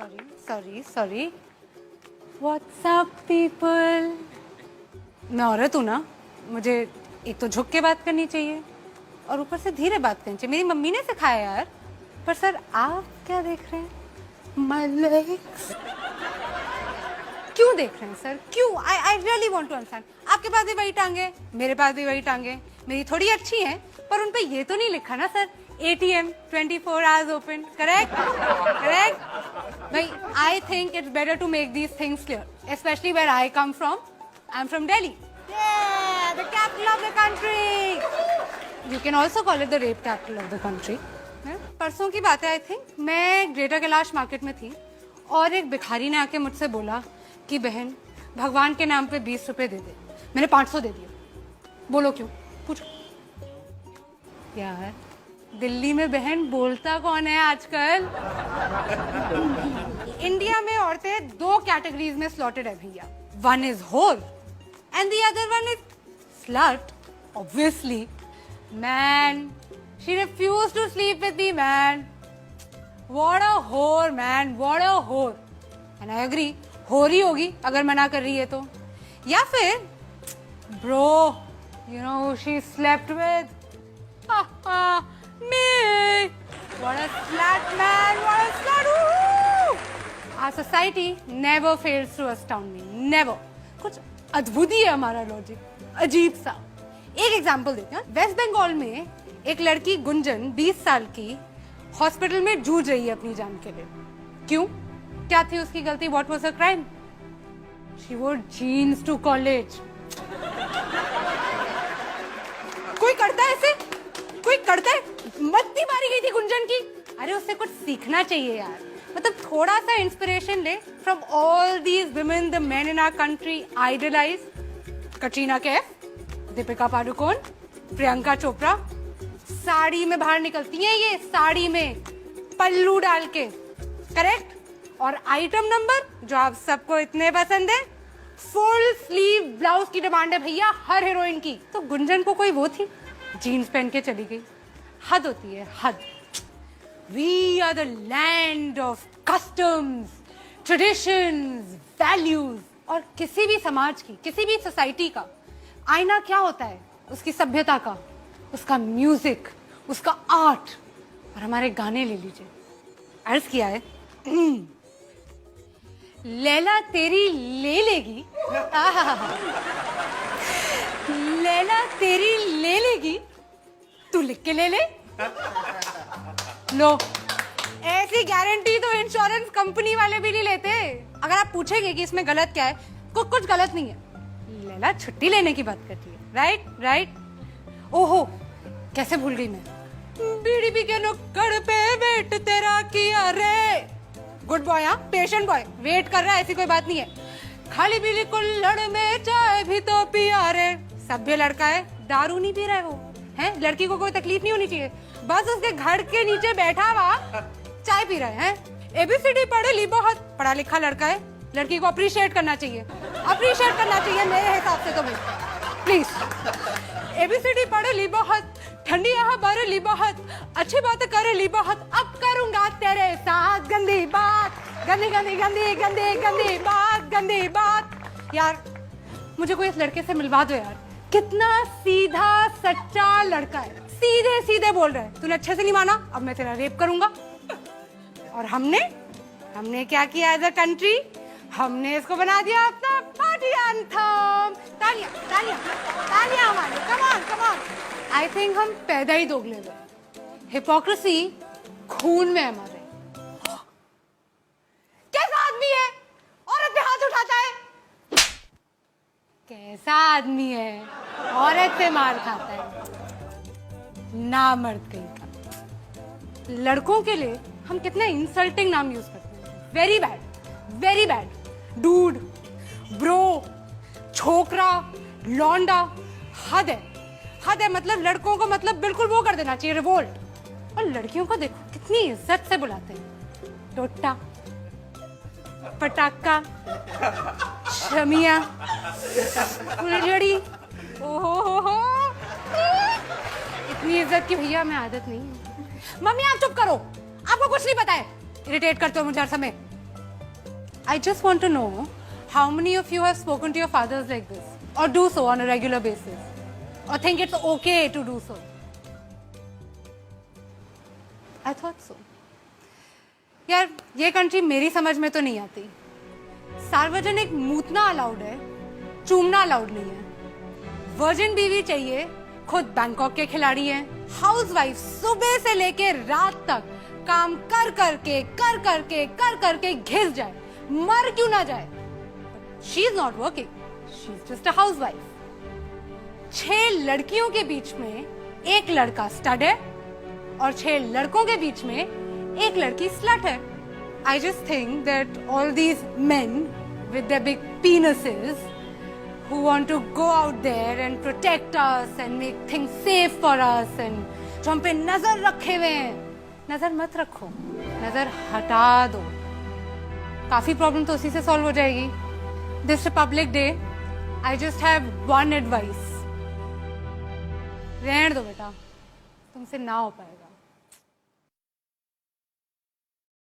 Sorry WhatsApp people. मैं औरत हूँ ना, मुझे एक तो झुक के बात करनी चाहिए और ऊपर से धीरे बात करनी चाहिए। मेरी मम्मी ने सिखाया यार। पर सर आप क्या देख रहे हैं? माय लेग्स क्यों देख रहे हैं सर? क्यों? I really want to understand. आपके पास भी वही टांगे, मेरे पास भी वही टांगे। मेरी थोड़ी अच्छी हैं, पर उन पे ये तो नहीं लिखा ना sir ATM 24 hours open, correct? भाई, I think it's better to make these things clear, especially where I come from. I'm from Delhi. Yeah, the capital of the country. You can also call it the rape capital of the country. परसों की बात है I think, मैं greater Kailash market में थी और एक भिखारी ने आके मुझसे बोला कि बहन भगवान के नाम पे 20 रुपए दे दे। मैंने 500 दे दिया। बोलो क्यों? पूछो। यार दिल्ली में बहन बोलता कौन है आजकल? इंडिया में औरतें 2 कैटेगरीज में स्लॉटेड है भैया। One is whore and the other one is slut. Obviously man, she refused to sleep with me man. What a whore man, what a होर। एंड आई एग्री, होर ही होगी अगर मना कर रही है तो। या फिर bro, you know she slept with me. What a slut, man! What a slut! Woo! Our society never fails to astound me. Never. कुछ अद्भुत ही है हमारा लॉजिक, अजीब सा। एक एग्जांपल देते हैं। वेस्ट बंगाल में एक लड़की गुंजन 20 साल की हॉस्पिटल में जूझ रही है अपनी जान के लिए। क्यों? क्या थी उसकी गलती? What was her crime? She wore jeans to college. कोई करता है ऐसे? कोई करता है? मत्ती मारी गई थी गुंजन की। अरे उससे कुछ सीखना चाहिए यार। मतलब थोड़ा सा इंस्पिरेशन ले from all these women the men in our country idolise. Katrina Kaif, Deepika Padukone, Priyanka Chopra. Sari में बाहर निकलती हैं ये, साड़ी में पल्लू डाल के, करेक्ट? और आइटम नंबर जो आप सबको इतने पसंद है, फुल स्लीव ब्लाउज की डिमांड है भैया हर हीरोइन की। तो गुंजन को कोई वो थी, जीन्स पहन के चली गई। हद होती है, हद। We are the land of customs, traditions, values। और किसी भी समाज की, किसी भी सोसाइटी का आईना क्या होता है? उसकी सभ्यता का, उसका म्यूजिक, उसका आर्ट। और हमारे गाने ले लीजिए, अर्ज किया है लैला तेरी ले लेगी, लैला तेरी ले लेगी, तू लिख के ले ले। लो, ऐसी गारंटी तो इंश्योरेंस कंपनी वाले भी नहीं लेते। अगर आप पूछेंगे कि इसमें गलत क्या है, कुछ गलत नहीं है। लैला छुट्टी लेने की बात करती है, राइट। ओहो, कैसे भूल गई मैं। बीड़ी पी के नुक्कड़ पे वेट तेरा किया रे। गुड बॉय, हाँ, पेशेंट बॉय, वेट कर रहा है, ऐसी कोई बात नहीं है। खाली पीली कुल्हड़ में चाय भी तो पिया रे। सभ्य लड़का है, दारू नहीं पी रहा है वो, है? लड़की को कोई तकलीफ नहीं होनी चाहिए, बस उसके घर के नीचे बैठा हुआ चाय पी रहे हैं। ABCD पढ़े ली बहुत, पढ़ा लिखा लड़का है। लड़की को अप्रिशिएट करना चाहिए मेरे हिसाब से तो भाई, प्लीज। ABCD पढ़े ली बहुत, ठंडी यहाँ बारे ली बहुत, अच्छी बात करे ली बहुत। अब करूंगा तेरे साथ गंदी बात, गंदी बात। यार मुझे कोई इस लड़के से मिलवा दो यार। कितना सीधा सच्चा लड़का है, सीधे बोल रहा है। तूने अच्छे से नहीं माना, अब मैं तेरा रेप करूंगा। और हमने क्या किया एज अ कंट्री? हमने इसको बना दिया अपना पार्टी एंथम। तालियां हमारे, कम ऑन। आई थिंक हम पैदा ही दोगले हुए। हिपोक्रेसी खून में हमारे। कैसा आदमी है? औरत पे हाथ उठाता है। कैसा आदमी है? औरत से मार खाता है। ना मर्द कहीं का। लड़कों के लिए हम कितने इंसल्टिंग नाम यूज करते हैं। Very bad. डूड, ब्रो, छोकरा, लौंडा। हद है। मतलब लड़कों को मतलब बिल्कुल वो कर देना चाहिए, रिवोल्ट। और लड़कियों को देखो कितनी इज्जत से बुलाते हैं। टोटा, पटाखा, शमिया, फुलझड़ी। ओहो, इतनी इज्जत की भैया मैं आदत नहीं है। मम्मी आप चुप करो, आपको कुछ नहीं पता है। इरिटेट करते हो मुझे हर समय। I just want to know how many of you have spoken to your fathers like this, or do so on a regular basis, or think it's okay to do so. I thought so. यार ये country मेरी समझ में तो नहीं आती. सार्वजनिक मूतना allowed है, चूमना अलाउड नहीं है. वर्जिन बीवी चाहिए, खुद बैंकॉक के खिलाड़ी हैं. हाउसवाइफ सुबह से लेके रात तक काम कर करके घिस जाए, मर क्यों ना जाए. She is not working, she is just a housewife. 6 लड़कियों के बीच में एक लड़का स्टड है और 6 लड़कों के बीच में एक लड़की स्लट है. I just think that all these men with their big penises who want to go out there and protect us and make things safe for us and जो हम पे नजर रखे हुए हैं, नजर मत रखो, नजर हटा दो. काफी प्रॉब्लम तो उसी से सॉल्व हो जाएगी. This Republic Day, I just have one advice. रहने दो बेटा, तुमसे ना हो पाएगा.